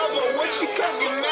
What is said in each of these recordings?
Bubba, what you cooking, man?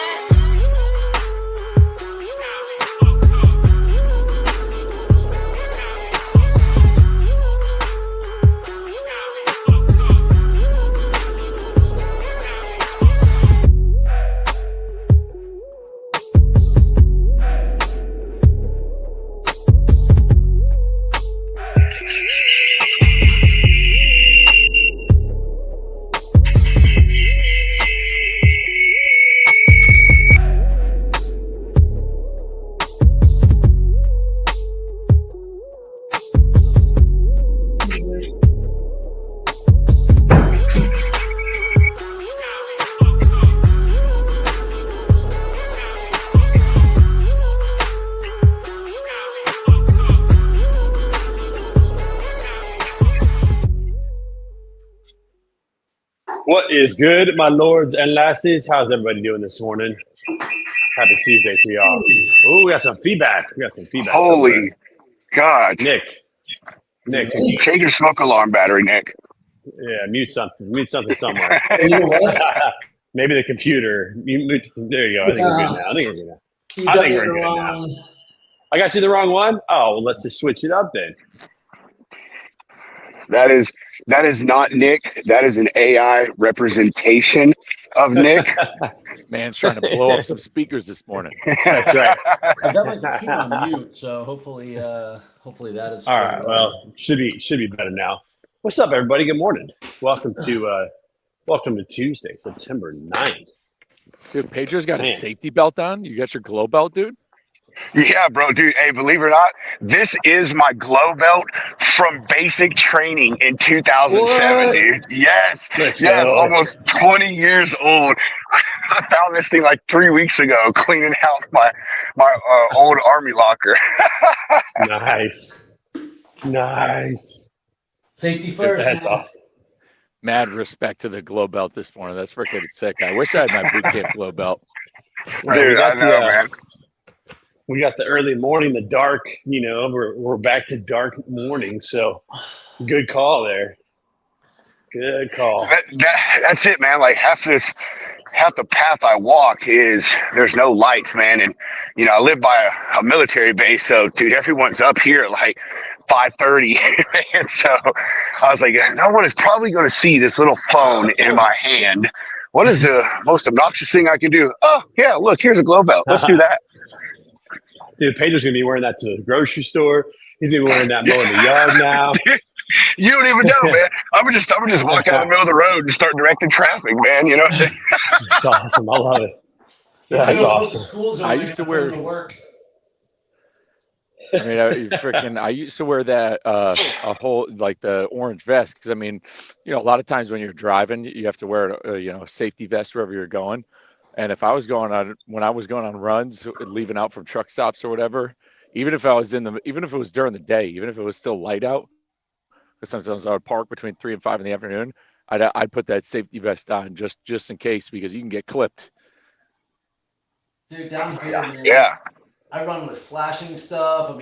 What is good, my lords and lassies? How's everybody doing this morning? Happy Tuesday to y'all. Oh, we got some feedback. Holy somewhere. God. Nick. Take your smoke alarm battery, Nick. Yeah, mute something somewhere. You know what? Maybe the computer. There you go. I think we're good now. I think we're good now. I got you the wrong one? Oh, well, let's just switch it up then. That is not Nick. That is an AI representation of Nick. Man's trying to blow up some speakers this morning. That's right. I've got my computer on mute, so hopefully that is all right. Well, should be better now. What's up, everybody? Good morning. Welcome to Tuesday, September 9th. Dude, Pedro's got a safety belt on. You got your glow belt, dude? Yeah, bro, dude. Hey, believe it or not, this is my glow belt from basic training in 2007, What? dude. Yes, Let's yes, go. almost 20 years old. I found this thing like 3 weeks ago, cleaning out my old Army locker. Nice. Safety first. That's awesome. Mad respect to the glow belt this morning. That's freaking sick. I wish I had my boot camp glow belt. Dude, I know, man. We got the early morning, the dark. We're back to dark morning. So, good call there. Good call. That's it, man. Like half the path I walk is there's no lights, man. And I live by a military base, so dude, everyone's up here at like 5:30, and so I was like, no one is probably going to see this little phone in my hand. What is the most obnoxious thing I can do? Oh yeah, look, here's a glow belt. Let's do that. Dude, Pedro's gonna be wearing that to the grocery store. He's gonna be wearing that mowing the yard now. Dude, you don't even know, man. I would just walk out in the middle of the road and start directing traffic, man. You know what I'm saying? That's awesome. I love it. That's awesome. I used to wear. I used to wear that a whole like the orange vest because a lot of times when you're driving, you have to wear a safety vest wherever you're going. And if I was when I was going on runs, leaving out from truck stops or whatever, even if it was during the day, even if it was still light out, because sometimes I would park between 3 and 5 in the afternoon, I'd put that safety vest on just in case because you can get clipped. Dude, down here, man, yeah. I run with flashing stuff.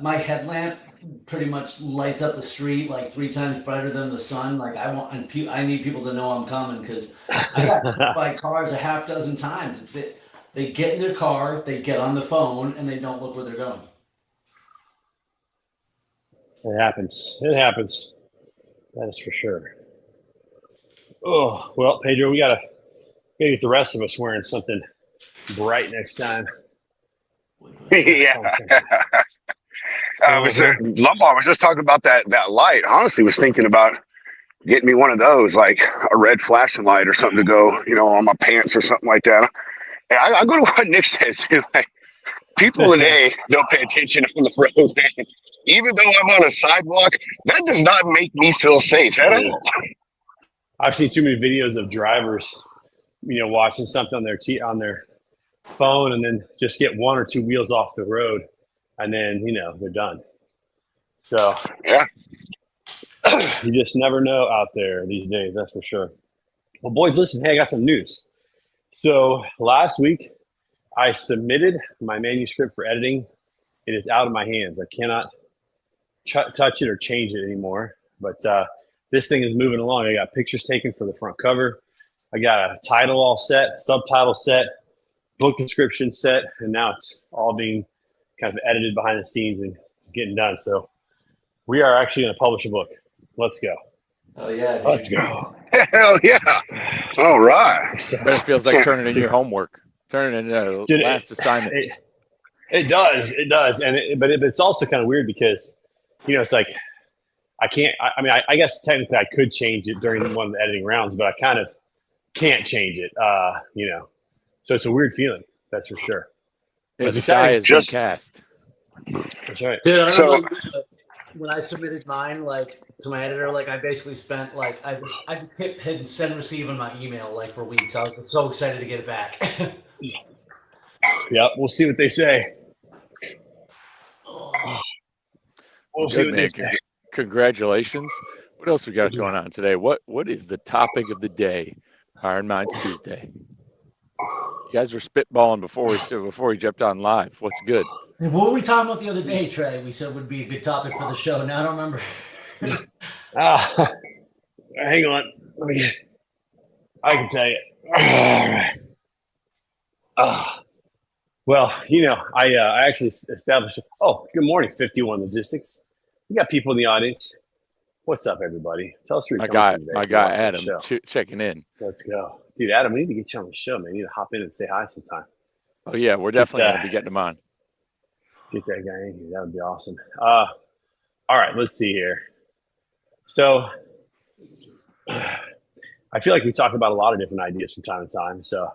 My headlamp pretty much lights up the street like 3 times brighter than the sun. Like I need people to know I'm coming because I got hit by cars a half dozen times. They get in their car, they get on the phone, and they don't look where they're going. It happens. That is for sure. Oh well, Pedro, we gotta get the rest of us wearing something bright next time. Yeah. Lombard was just talking about that light. Honestly, was thinking about getting me one of those, like a red flashing light or something to go, on my pants or something like that. And I go to what Nick says. Like, people today don't pay attention on the road. Man. Even though I'm on a sidewalk, that does not make me feel safe at all. I've seen too many videos of drivers, watching something on their phone and then just get 1 or 2 wheels off the road and then they're done. So yeah, you just never know out there these days, that's for sure. Well, boys, listen, hey, I got some news. So last week I submitted my manuscript for editing. It is out of my hands. I cannot touch it or change it anymore, but this thing is moving along. I got pictures taken for the front cover. I got a title all set, subtitle set, book description set, and now it's all being kind of edited behind the scenes and it's getting done. So we are actually going to publish a book. Let's go. Oh yeah, dude. Let's go. Hell yeah! All right. So, But it feels like turning in your homework, turning in Dude, last assignment. It does, but it's also kind of weird because, it's like I can't. I guess technically I could change it during one of the editing rounds, but I kind of can't change it. So it's a weird feeling. That's for sure. It's It's die exciting. has been cast. That's right. Dude, I don't So- know, when I submitted mine, like to my editor, like I basically spent like I just hit send receive on my email like for weeks. I was just so excited to get it back. Yep. We'll see what they say. We'll see Good, what they man. say. Congratulations. What else we got going on today? What is the topic of the day? Iron Minds Tuesday. You guys were spitballing before we jumped on live. What's good? What were we talking about the other day, Trey? We said would be a good topic for the show. Now I don't remember. Hang on. I can tell you. Well, I actually established. Oh, good morning, 51 Logistics. We got people in the audience. What's up, everybody? Tell us where you're coming from today. My If you're guy watching Adam the show. checking in. Let's go, dude. Adam, we need to get you on the show, man. You need to hop in and say hi sometime. Oh yeah, we're definitely going to be getting him on. Get that guy in here. That would be awesome. All right, let's see here. So I feel like we talk about a lot of different ideas from time to time. So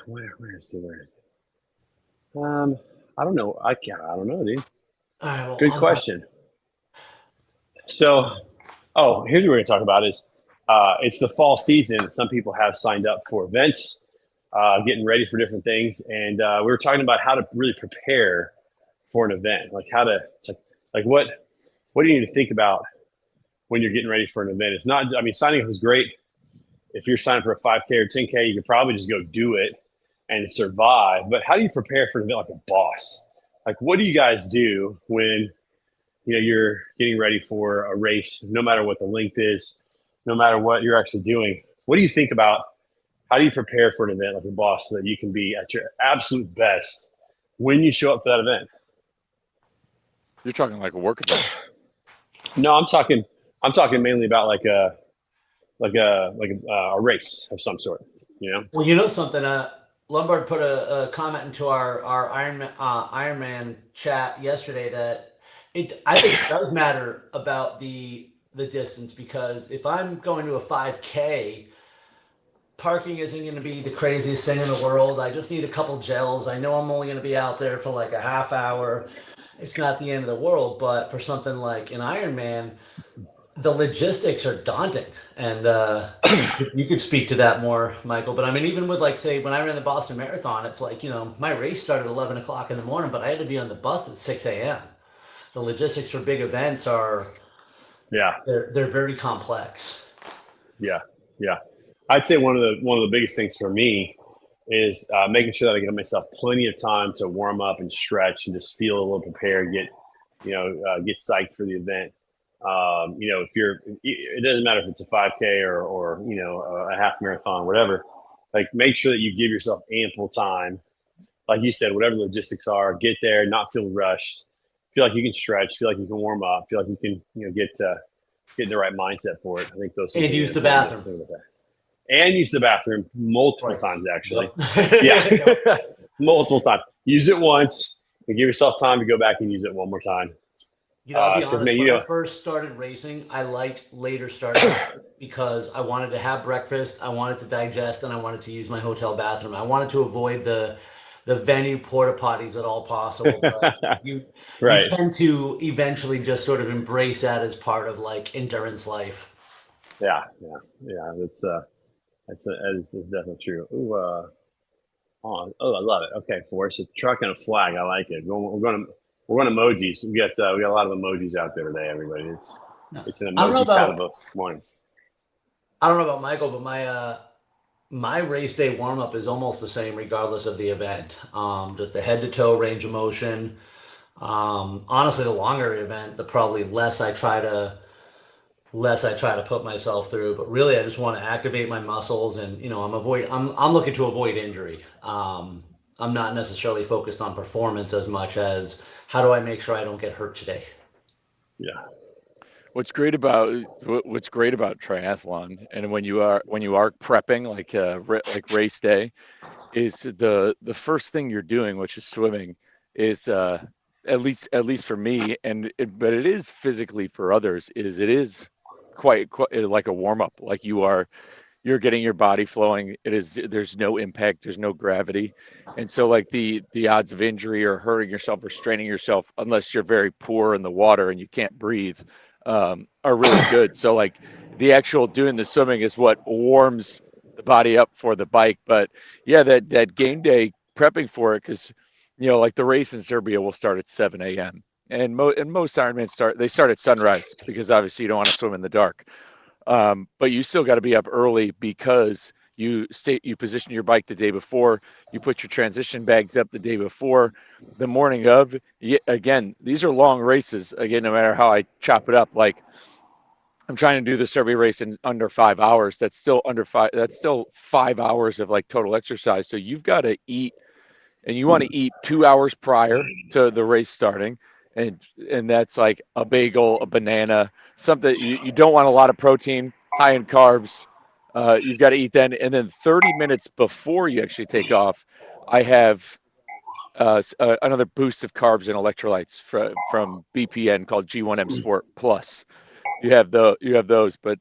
where is it? I don't know. I don't know, dude. All right, well, Good question. So, here's what we're going to talk about is it's the fall season. Some people have signed up for events, getting ready for different things. And we were talking about how to really prepare for an event, like how to, like what do you need to think about when you're getting ready for an event? It's not, signing up is great. If you're signing for a 5K or 10K, you could probably just go do it and survive. But how do you prepare for an event like a boss? Like, what do you guys do when, you're getting ready for a race, no matter what the length is, no matter what you're actually doing? What do you think about? How do you prepare for an event like a boss so that you can be at your absolute best when you show up for that event? You're talking like a work event. No, I'm talking mainly about like a race of some sort, Well, you know something. Lombard put a comment into our Ironman chat yesterday that I think it does matter about the distance, because if I'm going to a 5K, parking isn't going to be the craziest thing in the world. I just need a couple gels. I know I'm only going to be out there for like a half hour. It's not the end of the world. But for something like an Ironman, the logistics are daunting. And you could speak to that more, Michael. But even with like, say, when I ran the Boston Marathon, it's like, my race started at 11 o'clock in the morning, but I had to be on the bus at 6 a.m. The logistics for big events are, they're very complex. Yeah. I'd say one of the biggest things for me is making sure that I give myself plenty of time to warm up and stretch and just feel a little prepared, get psyched for the event. It doesn't matter if it's a 5K or a half marathon, whatever. Like, make sure that you give yourself ample time. Like you said, whatever the logistics are, get there, not feel rushed, feel like you can stretch, feel like you can warm up, feel like you can get in the right mindset for it. I think those. And use the bathroom. And use the bathroom multiple times, actually. Yep. Yeah, multiple times. Use it once and give yourself time to go back and use it one more time. I'll be honest, when I first started racing, I liked later starting because I wanted to have breakfast, I wanted to digest, and I wanted to use my hotel bathroom. I wanted to avoid the venue porta potties at all possible. But you tend to eventually just sort of embrace that as part of like endurance life. Yeah. That's definitely true. Ooh, I love it. Okay, Forrest, a truck and a flag. I like it. We're going emojis. We got a lot of emojis out there today, everybody. It's an emoji kind of this morning. I don't know about Michael, but my race day warm up is almost the same regardless of the event. Just the head to toe range of motion. Honestly, the longer the event, the probably less I try to less I try to put myself through. But really, I just want to activate my muscles, and I'm looking to avoid injury. I'm not necessarily focused on performance as much as how do I make sure I don't get hurt today. Yeah. What's great about triathlon, and when you are prepping like race day, is the first thing you're doing, which is swimming, is at least for me, but it is physically for others. It is quite like a warm up. Like you're getting your body flowing. There's no impact, there's no gravity, and so like the odds of injury or hurting yourself or straining yourself, unless you're very poor in the water and you can't breathe, are really good. So like the actual doing the swimming is what warms the body up for the bike. But yeah, that game day prepping for it, because like the race in Serbia will start at 7 a.m. and most Ironmans start at sunrise, because obviously you don't want to swim in the dark. But you still got to be up early, because you position your bike the day before, you put your transition bags up the day before, the morning of. Again, these are long races. Again, no matter how I chop it up, like I'm trying to do the Serbia race in under 5 hours. That's still under 5. That's still 5 hours of like total exercise. So you've got to eat, and you want to eat 2 hours prior to the race starting. And that's like a bagel, a banana, something. You don't want a lot of protein, high in carbs. You've got to eat then. And then 30 minutes before you actually take off, I have another boost of carbs and electrolytes from BPN called G1M Sport Plus. You have those, but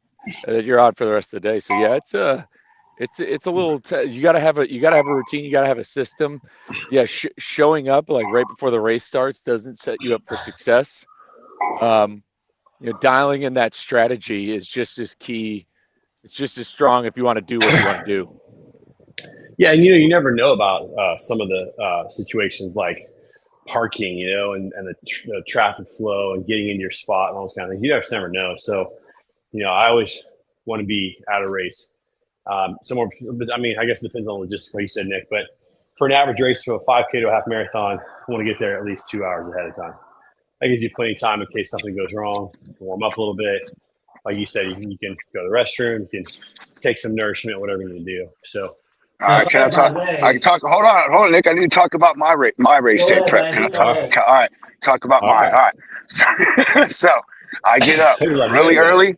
you're out for the rest of the day. So yeah, it's a little. You gotta have a routine. You gotta have a system. Yeah, showing up like right before the race starts doesn't set you up for success. Dialing in that strategy is just as key. It's just as strong if you want to do what you want to do. Yeah, and you never know about some of the situations like parking, and the traffic flow and getting into your spot and all those kind of things. You just never know. So, I always want to be at a race somewhere. I mean, I guess it depends on logistics, like you said, Nick. But for an average race, from a 5K to a half marathon, I want to get there at least 2 hours ahead of time. That gives you plenty of time in case something goes wrong. Warm up a little bit. Like you said, you can go to the restroom, you can take some nourishment, whatever you need to do. So. All right, can I talk? I can talk. Hold on, Nick. I need to talk about my race day prep. Can I talk? All right, talk about mine. All right. So I get up really early.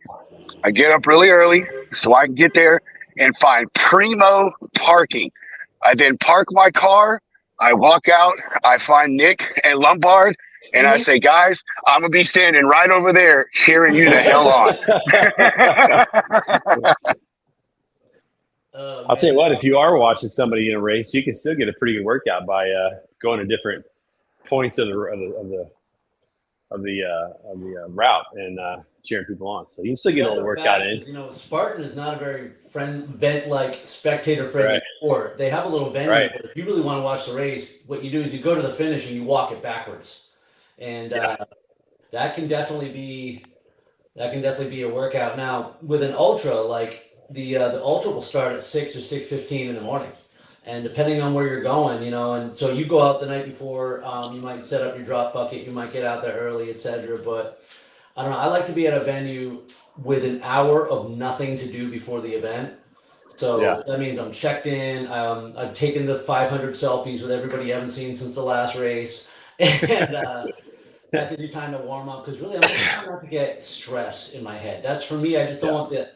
So I can get there and find primo parking. I then park my car. I walk out. I find Nick and Lombard, and I say, guys, I'm gonna be standing right over there cheering you the hell on. I'll tell you what, if you are watching somebody in a race, you can still get a pretty good workout by going to different points of the route and cheering people on. So you can still get a little workout in. Spartan is not a very spectator-friendly sport. They have a little venue, but if you really want to watch the race, what you do is you go to the finish and you walk it backwards, and that can definitely be a workout. Now with an ultra, like the ultra will start at 6 or 6:15 in the morning, and depending on where you're going, and so you go out the night before, you might set up your drop bucket, you might get out there early, etc. But I don't know, I like to be at a venue with an hour of nothing to do before the event. So that means I'm checked in, I've taken the 500 selfies with everybody you haven't seen since the last race, and that gives you time to warm up, because really I'm trying not to get stress in my head. That's for me. I just don't want to.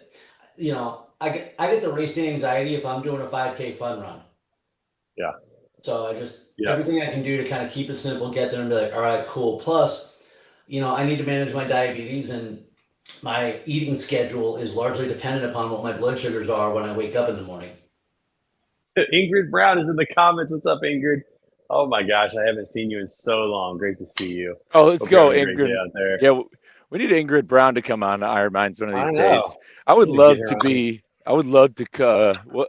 I get the race day anxiety if I'm doing a 5K fun run. Yeah. So I just everything I can do to kind of keep it simple, get there and be like, all right, cool. Plus, I need to manage my diabetes, and my eating schedule is largely dependent upon what my blood sugars are when I wake up in the morning. Ingrid Brown is in the comments. What's up, Ingrid? Oh my gosh, I haven't seen you in so long. Great to see you. Oh, let's go, Ingrid. Out there. Yeah, we need Ingrid Brown to come on Iron Minds one of these days. I would love to be. I would love to.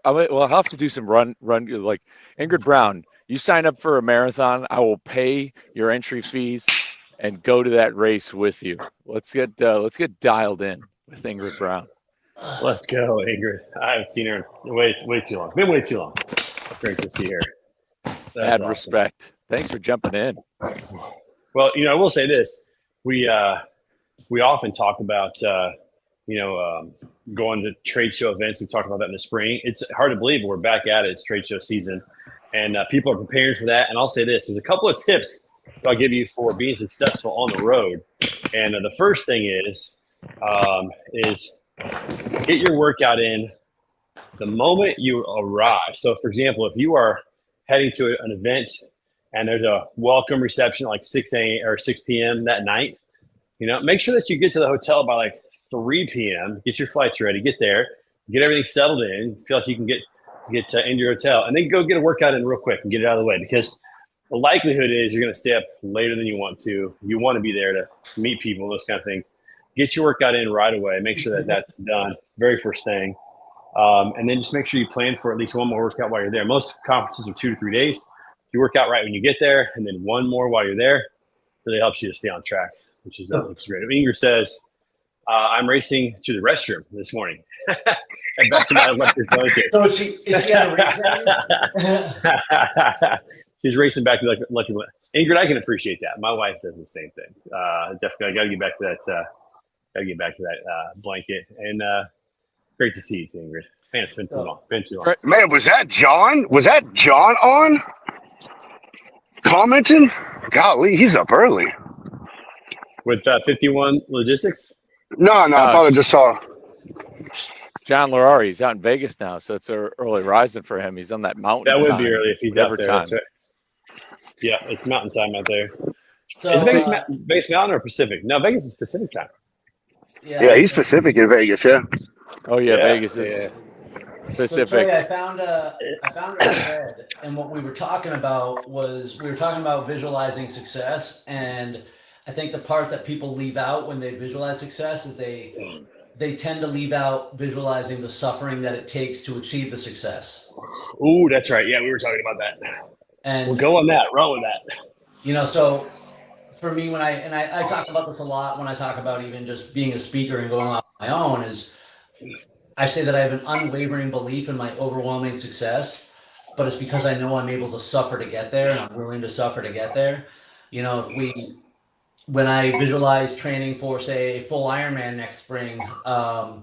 I'll have to do some run like Ingrid Brown. You sign up for a marathon, I will pay your entry fees and go to that race with you. Let's get dialed in with Ingrid Brown. Let's go, Ingrid. I haven't seen her in way too long. Been way too long. Great to see her. That's awesome. Respect. Thanks for jumping in. Well, I will say this: we often talk about going to trade show events. We talked about that in the spring. It's hard to believe we're back at it. It's trade show season, and people are preparing for that. And I'll say this: there's a couple of tips that I'll give you for being successful on the road. And the first thing is get your workout in the moment you arrive. So, for example, if you are heading to an event and there's a welcome reception at like 6 a.m. or 6 p.m. that night, make sure that you get to the hotel by like 3 p.m. Get your flights ready, get there, get everything settled in, feel like you can get into your hotel, and then go get a workout in real quick and get it out of the way, because the likelihood is you're going to stay up later than you want to. You want to be there to meet people, those kind of things. Get your workout in right away. Make sure that that's done very first thing. And then just make sure you plan for at least one more workout while you're there. Most conferences are 2 to 3 days. You work out right when you get there, and then one more while you're there. Really helps you to stay on track, which is great. Inger says, I'm racing to the restroom this morning. And back to my electric blanket. So is she at a race? She's racing back to the electric blanket. Ingrid, I can appreciate that. My wife does the same thing. Definitely, I got to get back to that. Blanket. And great to see you, Ingrid. Man, it's been too long. Man, was that John? Was that John on commenting? Golly, he's up early. With 51 Logistics? No, I thought I just saw. John Larari, he's out in Vegas now, so it's an early rising for him. He's on that mountain. That would time, be early if he's out there. time. Right. Yeah, it's mountain time out there. So, is Vegas Mountain or Pacific? No, Vegas is Pacific time. Yeah, he's Pacific in Vegas, yeah. Oh, yeah, Vegas is Pacific. So Trey, I found a thread, and what we were talking about was visualizing success, and I think the part that people leave out when they visualize success is they tend to leave out visualizing the suffering that it takes to achieve the success. Ooh, that's right. Yeah, we were talking about that. And we'll go on that. Run with that. So for me, when I talk about this a lot when I talk about even just being a speaker and going off my own, is I say that I have an unwavering belief in my overwhelming success, but it's because I know I'm able to suffer to get there, and I'm willing to suffer to get there. When I visualize training for, say, a full Ironman next spring, I'm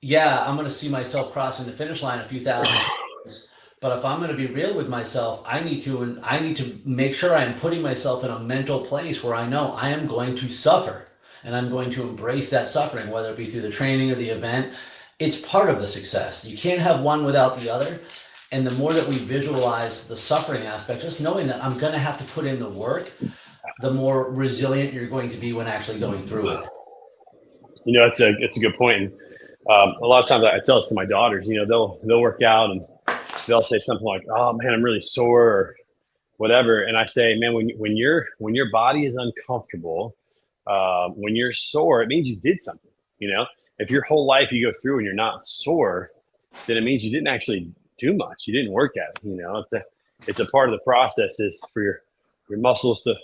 going to see myself crossing the finish line a few thousand times. But if I'm going to be real with myself, I need to make sure I'm putting myself in a mental place where I know I am going to suffer, and I'm going to embrace that suffering, whether it be through the training or the event. It's part of the success. You can't have one without the other. And the more that we visualize the suffering aspect, just knowing that I'm going to have to put in the work, the more resilient you're going to be when actually going through it. It's a good point. And a lot of times I tell this to my daughters. They'll work out and they'll say something like, "Oh man, I'm really sore," or whatever. And I say, "Man, when your body is uncomfortable, when you're sore, it means you did something. If your whole life you go through and you're not sore, then it means you didn't actually do much. You didn't work at it. It's a part of the process is for your muscles to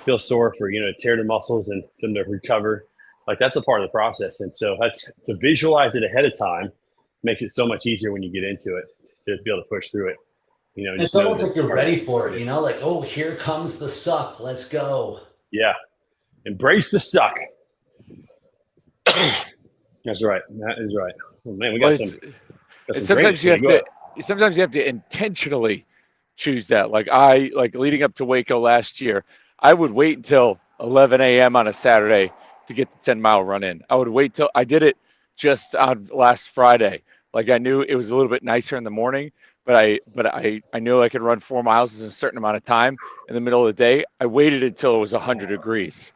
feel sore, for tear the muscles and them to recover. Like that's a part of the process. And so that's to visualize it ahead of time makes it so much easier when you get into it to be able to push through it. It's almost like you're ready for it. Like, oh, here comes the suck. Let's go. Yeah, embrace the suck. That's right. That is right. Oh, man, we got some. Sometimes you have to intentionally choose that. Like leading up to Waco last year, I would wait until 11 a.m. on a Saturday to get the 10-mile run in. I would wait till I did it just on last Friday. Like I knew it was a little bit nicer in the morning, but I knew I could run 4 miles in a certain amount of time in the middle of the day. I waited until it was 100 degrees.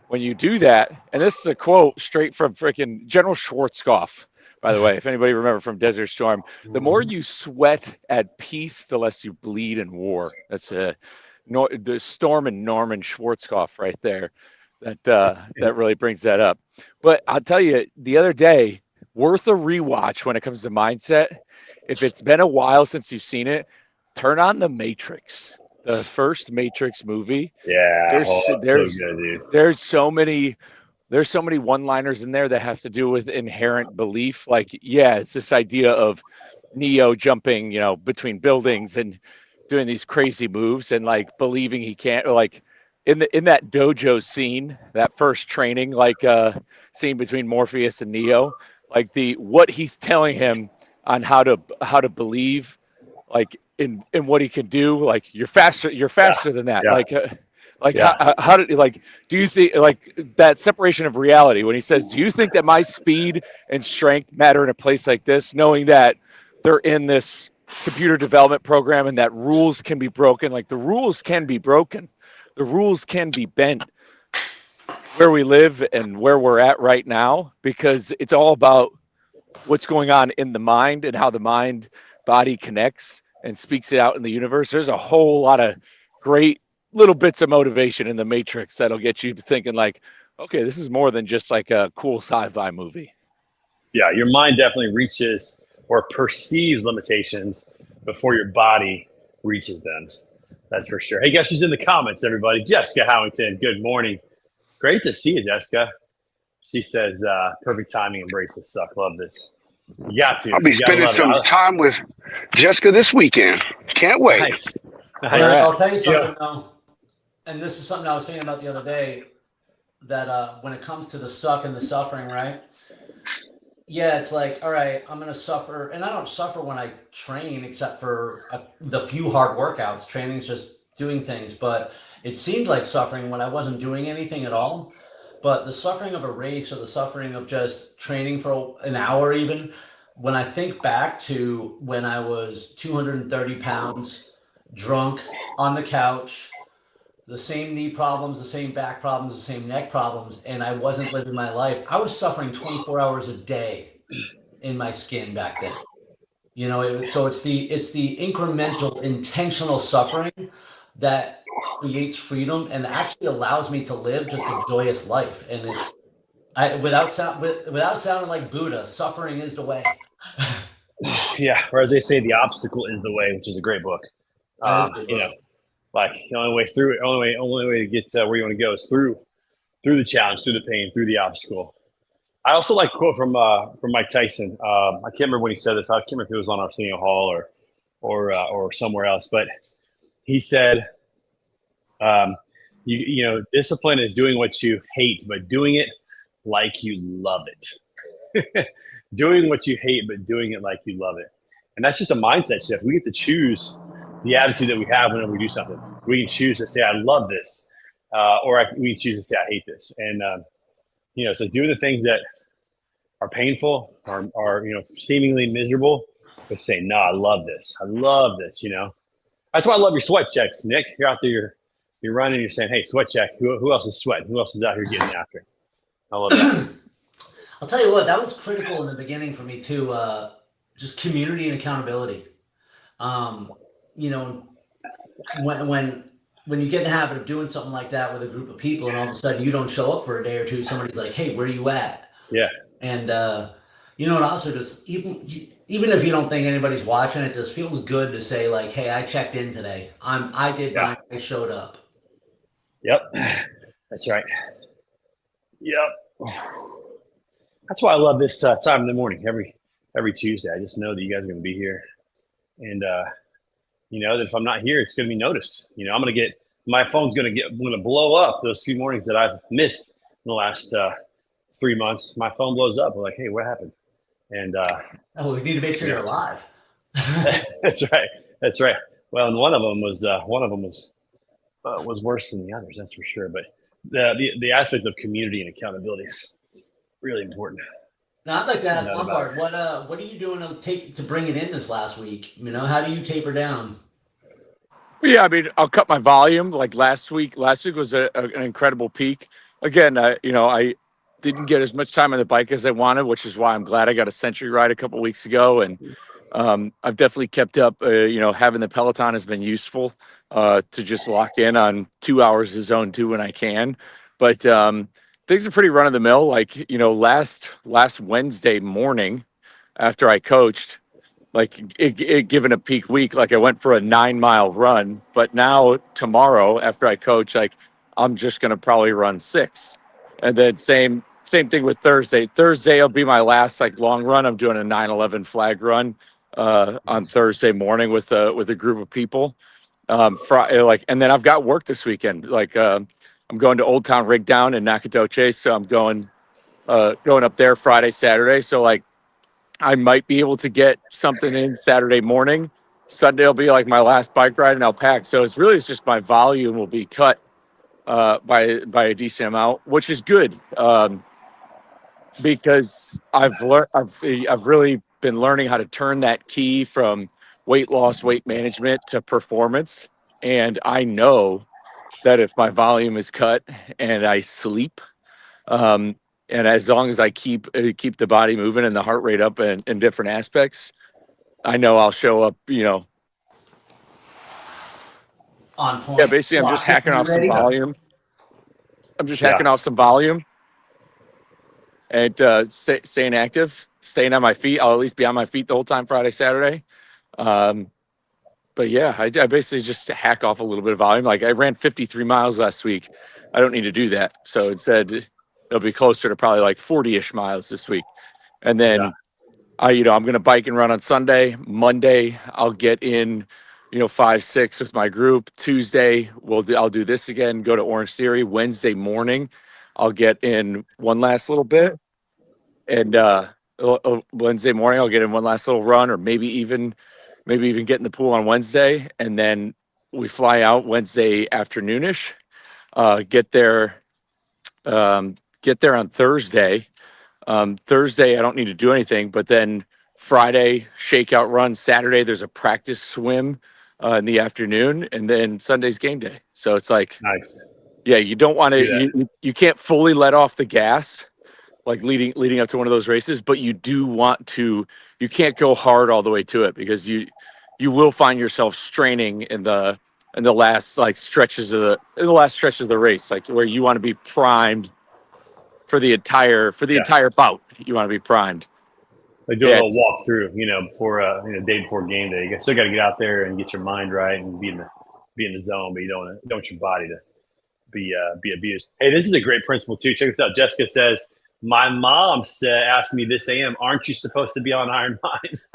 When you do that, and this is a quote straight from freaking General Schwarzkopf, by the way, if anybody remember from Desert Storm, the more you sweat at peace, the less you bleed in war. That's the Storm and Norman Schwarzkopf right there. That really brings that up. But I'll tell you, the other day, worth a rewatch when it comes to mindset. If it's been a while since you've seen it, turn on The Matrix, the first Matrix movie. Yeah, so good, dude. There's so many one-liners in there that have to do with inherent belief. Like, it's this idea of Neo jumping, between buildings and doing these crazy moves and like believing he can't, like in that dojo scene, that first training, like scene between Morpheus and Neo, like what he's telling him on how to believe, like in what he can do. Like you're faster than that. Yeah. Like Yeah. how did like do you think like that separation of reality when he says, do you think that my speed and strength matter in a place like this, knowing that they're in this computer development program and that rules can be broken? Like the rules can be broken, the rules can be bent where we live and where we're at right now, because it's all about what's going on in the mind and how the mind body connects and speaks it out in the universe. There's a whole lot of great little bits of motivation in the Matrix that'll get you thinking like, okay, this is more than just like a cool sci-fi movie. Yeah, your mind definitely reaches or perceives limitations before your body reaches them. That's for sure. Hey, guess who's in the comments, everybody? Jessica Howington, good morning. Great to see you, Jessica. She says, perfect timing, embrace the suck. Love this. You got to. I'll be spending some time with Jessica this weekend. Can't wait. Nice. I'll tell you something, though, and this is something I was thinking about the other day, that when it comes to the suck and the suffering, right? Yeah, it's like, all right, I'm going to suffer. And I don't suffer when I train, except for the few hard workouts. Training's just doing things. But it seemed like suffering when I wasn't doing anything at all. But the suffering of a race, or the suffering of just training for an hour even, when I think back to when I was 230 pounds, drunk, on the couch, the same knee problems, the same back problems, the same neck problems, and I wasn't living my life. I was suffering 24 hours a day in my skin back then. You know, so it's the incremental, intentional suffering that creates freedom and actually allows me to live just a joyous life. And without sounding like Buddha, suffering is the way. Yeah, or as they say, the obstacle is the way, which is a great book. You know, like the only way through it, only way to get to where you want to go is through the challenge, through the pain, through the obstacle. I also like a quote from Mike Tyson. I can't remember when he said this. I can't remember if it was on Arsenio Hall or somewhere else, but he said, you know, discipline is doing what you hate, but doing it like you love it. Doing what you hate, but doing it like you love it. And that's just a mindset shift. We get to choose the attitude that we have whenever we do something. We can choose to say, I love this, or we can choose to say, I hate this. And, you know, so doing the things that are painful, are you know, seemingly miserable, but say, no, I love this. I love this, you know. That's why I love your sweat checks, Nick. You're out there, you're running, you're saying, hey, sweat check. Who else is sweating? Who else is out here getting after it? I love that. I'll tell you what, that was critical in the beginning for me too. Just community and accountability. You know, when you get in the habit of doing something like that with a group of people, and all of a sudden you don't show up for a day or two, somebody's like, "Hey, where you at?" Yeah. And you know, and also just even if you don't think anybody's watching, it just feels good to say like, "Hey, I checked in today. I did mine. I showed up." Yep, that's right. Yep. That's why I love this time in the morning every Tuesday. I just know that you guys are going to be here, and you know that if I'm not here, it's going to be noticed. You know, my phone's going to blow up those few mornings that I've missed in the last 3 months. My phone blows up. I'm like, hey, what happened? And we need to make sure you're alive. That's right. That's right. Well, and one of them was worse than the others. That's for sure. But the aspect of community and accountability is really important. Now, I'd like to ask Lombard, what are you doing to bring it in this last week? You know, how do you taper down? Yeah, I mean, I'll cut my volume. Like last week was an incredible peak. Again, you know, I didn't get as much time on the bike as I wanted, which is why I'm glad I got a Century ride a couple weeks ago. And I've definitely kept up. You know, having the Peloton has been useful to just lock in on 2 hours of zone 2 when I can. But things are pretty run of the mill. Like, you know, last Wednesday morning after I coached, like it given a peak week, like I went for a 9-mile run, but now tomorrow after I coach, like I'm just going to probably run 6. And then same thing with Thursday. Thursday will be my last like long run. I'm doing a 9/11 flag run on Thursday morning with a group of people. And then I've got work this weekend. Like I'm going to Old Town Rig Down in Nacogdoches, so I'm going going up there Friday, Saturday. So like I might be able to get something in Saturday morning. Sunday will be like my last bike ride, and I'll pack. So it's just my volume will be cut by a decent amount, which is good because I've really been learning how to turn that key from weight loss, weight management to performance. And I know that if my volume is cut and I sleep, and as long as I keep the body moving and the heart rate up and in different aspects, I know I'll show up, On point. Yeah, basically I'm just hacking off some volume. And staying active, staying on my feet. I'll at least be on my feet the whole time Friday, Saturday. But yeah, I basically just hack off a little bit of volume. Like I ran 53 miles last week. I don't need to do that. So instead, it'll be closer to probably like 40-ish miles this week. And then I'm going to bike and run on Sunday. Monday, I'll get in, 5, 6 with my group. Tuesday, I'll do this again, go to Orange Theory. Wednesday morning, I'll get in one last little bit. And Wednesday morning, I'll get in one last little run, or maybe even get in the pool on Wednesday. And then we fly out Wednesday afternoonish, get there on Thursday. Thursday, I don't need to do anything, but then Friday, shakeout run. Saturday, there's a practice swim in the afternoon, and then Sunday's game day. So it's like, nice. Yeah, you don't want to, you can't fully let off the gas, like leading up to one of those races, but you do want to, you can't go hard all the way to it, because you will find yourself straining in the last stretches of the race, like where you want to be primed for the entire bout. You want to be primed. Like do a little walk through, before day before game day. You still got to get out there and get your mind right and be in the zone, but you don't want your body to be abused. Hey, this is a great principle too. Check this out. Jessica says, my mom asked me this AM, aren't you supposed to be on Iron Minds?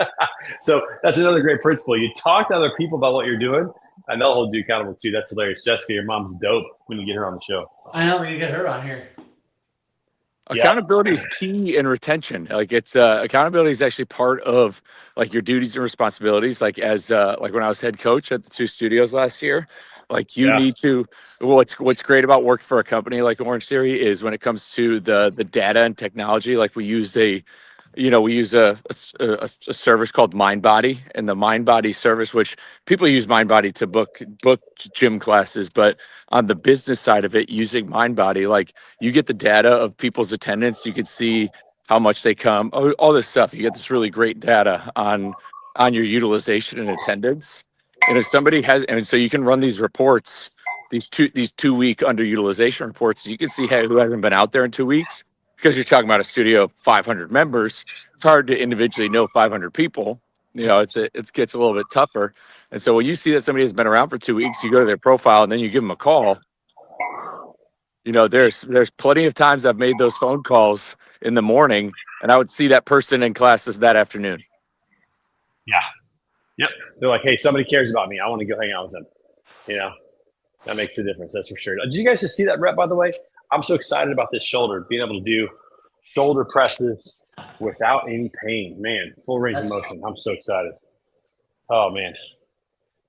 So that's another great principle. You talk to other people about what you're doing, and they'll hold you accountable too. That's hilarious. Jessica, your mom's dope when you get her on the show. I know, we can get her on here. Accountability is key in retention. Like it's accountability is actually part of like your duties and responsibilities. Like as like when I was head coach at the 2 studios last year, like you need to. What's great about working for a company like Orange Theory is when it comes to the data and technology. Like we use a service called MindBody, and the MindBody service, which people use MindBody to book gym classes, but on the business side of it, using MindBody, like you get the data of people's attendance, you can see how much they come, all this stuff. You get this really great data on your utilization and attendance. And if somebody has, and so you can run these reports, these 2-week underutilization reports. You can see, hey, who hasn't been out there in 2 weeks. Because you're talking about a studio of 500 members, it's hard to individually know 500 people. It gets a little bit tougher. And so when you see that somebody has been around for 2 weeks, you go to their profile and then you give them a call. There's plenty of times I've made those phone calls in the morning, and I would see that person in classes that afternoon. Yeah. Yep. They're like, hey, somebody cares about me. I want to go hang out with them. That makes a difference. That's for sure. Did you guys just see that rep, by the way? I'm so excited about this shoulder, being able to do shoulder presses without any pain. Man, full range of motion. I'm so excited. Oh, man.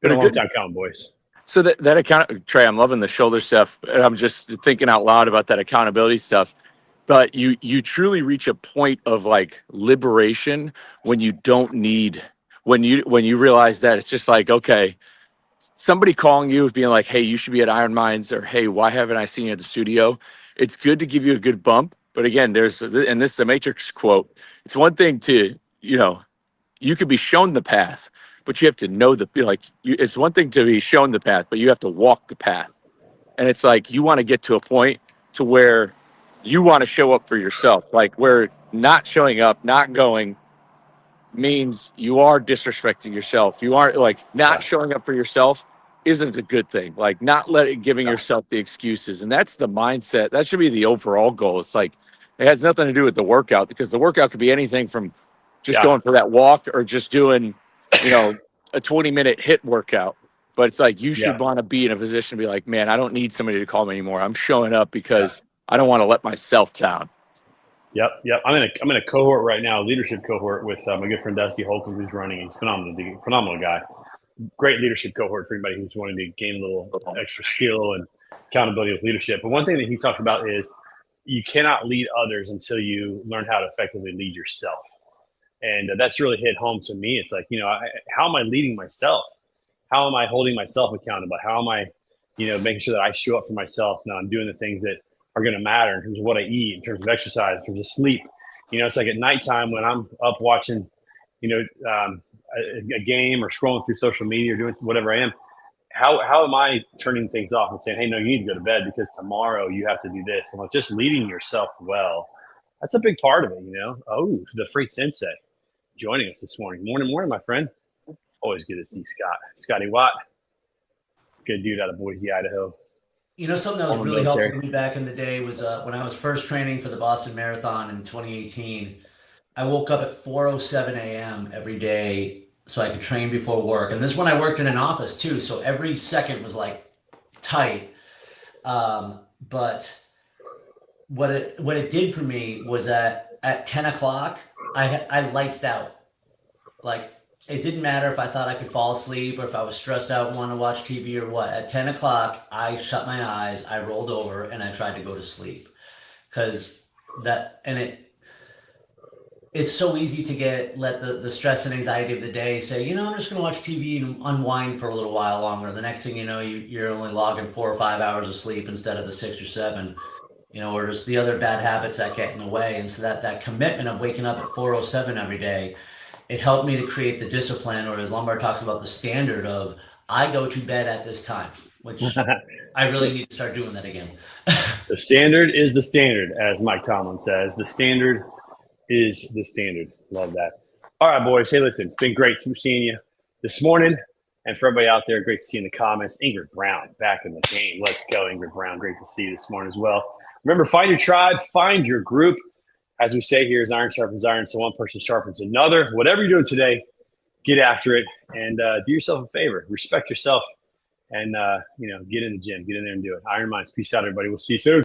Been a long time coming, boys. So that account, Trey, I'm loving the shoulder stuff. And I'm just thinking out loud about that accountability stuff. But you truly reach a point of like liberation when you don't need, when you realize that it's just like, okay, somebody calling you being like, hey, you should be at Iron Minds, or hey, why haven't I seen you at the studio? It's good to give you a good bump. But again, and this is a Matrix quote. It's one thing to, you could be shown the path, but you have to know it's one thing to be shown the path, but you have to walk the path. And it's like, you want to get to a point to where you want to show up for yourself. Like where not showing up, not going means you are disrespecting yourself. You aren't not showing up for yourself isn't a good thing. Like not giving yourself the excuses. And that's the mindset. That should be the overall goal. It's like, it has nothing to do with the workout, because the workout could be anything from just going for that walk or just doing, a 20-minute HIIT workout. But it's like, you should want to be in a position to be like, man, I don't need somebody to call me anymore. I'm showing up because I don't want to let myself down. Yep. I'm in a cohort right now, a leadership cohort with my good friend Dusty Holcomb, who's running. He's phenomenal guy. Great leadership cohort for anybody who's wanting to gain a little extra skill and accountability with leadership. But one thing that he talked about is you cannot lead others until you learn how to effectively lead yourself. And that's really hit home to me. It's like, how am I leading myself? How am I holding myself accountable? How am I, making sure that I show up for myself? Now I'm doing the things that are going to matter in terms of what I eat, in terms of exercise, in terms of sleep. It's like at nighttime when I'm up watching, a game or scrolling through social media or doing whatever I am. How am I turning things off and saying, hey, no, you need to go to bed because tomorrow you have to do this? And like just leading yourself well, that's a big part of it, Oh, the Freight Sensei joining us this morning. Morning, my friend. Always good to see Scotty Watt. Good dude out of Boise, Idaho. Something that was really helpful to me back in the day was when I was first training for the Boston Marathon in 2018. I woke up at 4:07 a.m. every day so I could train before work. And this is when I worked in an office too, so every second was like tight. But what it did for me was that at 10 o'clock, I lights out. Like, it didn't matter if I thought I could fall asleep or if I was stressed out and wanted to watch TV or what. At 10 o'clock, I shut my eyes, I rolled over, and I tried to go to sleep. It's so easy to let the stress and anxiety of the day say, I'm just going to watch TV and unwind for a little while longer. The next thing you know, you're only logging 4 or 5 hours of sleep instead of the 6 or 7. Or just the other bad habits that get in the way. And so that commitment of waking up at 4:07 every day, it helped me to create the discipline, or as Lombard talks about, the standard of I go to bed at this time, which I really need to start doing that again. The standard is the standard, as Mike Tomlin says. The standard is the standard. Love that. All right, boys. Hey, listen, it's been great seeing you this morning. And for everybody out there, great to see you in the comments. Ingrid Brown back in the game. Let's go, Ingrid Brown. Great to see you this morning as well. Remember, find your tribe, find your group. As we say here, is iron sharpens iron, so one person sharpens another. Whatever you're doing today, get after it and do yourself a favor. Respect yourself and, get in the gym. Get in there and do it. Iron Minds. Peace out, everybody. We'll see you soon.